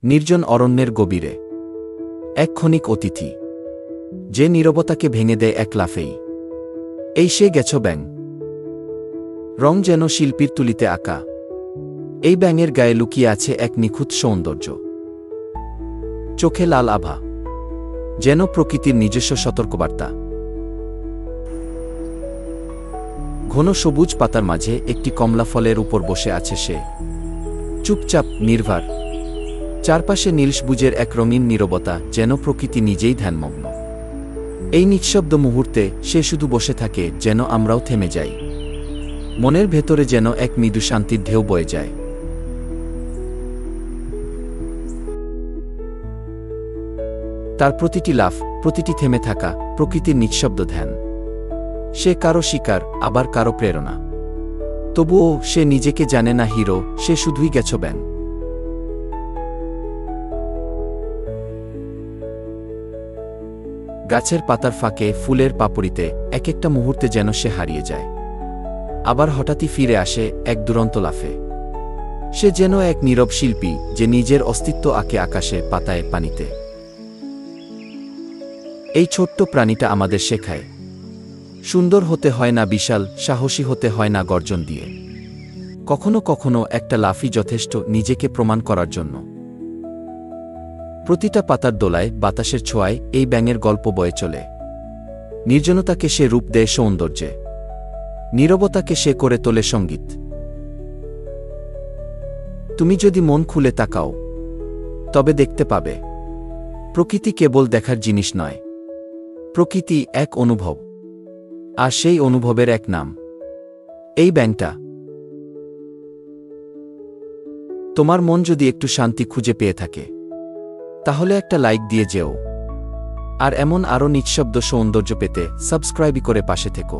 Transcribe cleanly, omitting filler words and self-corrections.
নির্জন অরণ্যের গভীরে এক ক্ষণিক অতিথি, যে নীরবতাকে ভেঙে দেয় এক লাফেই। এই সে গেছ ব্যাঙ। রং যেন শিল্পীর তুলিতে আঁকা। এই ব্যাঙের গায়ে লুকিয়ে আছে এক নিখুঁত সৌন্দর্য। চোখে লাল আভা, যেন প্রকৃতির নিজস্ব সতর্কবার্তা। ঘন সবুজ পাতার মাঝে একটি কমলা ফলের উপর বসে আছে সে, চুপচাপ, নির্ভার। চারপাশে নীলসবুজের এক রঙিন নীরবতা, যেন প্রকৃতি নিজেই ধ্যানমগ্ন। এই নিঃশব্দ মুহূর্তে সে শুধু বসে থাকে, যেন আমরাও থেমে যাই। মনের ভেতরে যেন এক মৃদু শান্তির ঢেউ বয়ে যায়। তার প্রতিটি লাফ, প্রতিটি থেমে থাকা, প্রকৃতির নিঃশব্দ ধ্যান। সে কারো শিকার, আবার কারো প্রেরণা। তবুও সে নিজেকে জানে না হিরো, সে শুধুই গেছ ব্যাঙ। গাছের পাতার ফাঁকে, ফুলের পাপড়িতে এক একটা মুহূর্তে যেন সে হারিয়ে যায়। আবার হঠাৎই ফিরে আসে এক দুরন্ত লাফে। সে যেন এক নীরব শিল্পী, যে নিজের অস্তিত্ব আঁকে আকাশে, পাতায়, পানিতে। এই ছোট্ট প্রাণীটা আমাদের শেখায়, সুন্দর হতে হয় না বিশাল, সাহসী হতে হয় না গর্জন দিয়ে। কখনো কখনো একটা লাফই যথেষ্ট নিজেকে প্রমাণ করার জন্য। প্রতিটা পাতার দোলায়, বাতাসের ছোঁয়ায় এই ব্যাঙের গল্প বয়ে চলে। নির্জনতাকে সে রূপ দেয় সৌন্দর্যে, নীরবতাকে সে করে তোলে সঙ্গীত। তুমি যদি মন খুলে তাকাও, তবে দেখতে পাবে প্রকৃতি কেবল দেখার জিনিস নয়, প্রকৃতি এক অনুভব। আর সেই অনুভবের এক নাম, এই ব্যাঙটা। তোমার মন যদি একটু শান্তি খুঁজে পেয়ে থাকে, তাহলে একটা লাইক দিয়ে যেও। আর এমন আরও নিঃশব্দ সৌন্দর্য পেতে সাবস্ক্রাইব করে পাশে থেকো।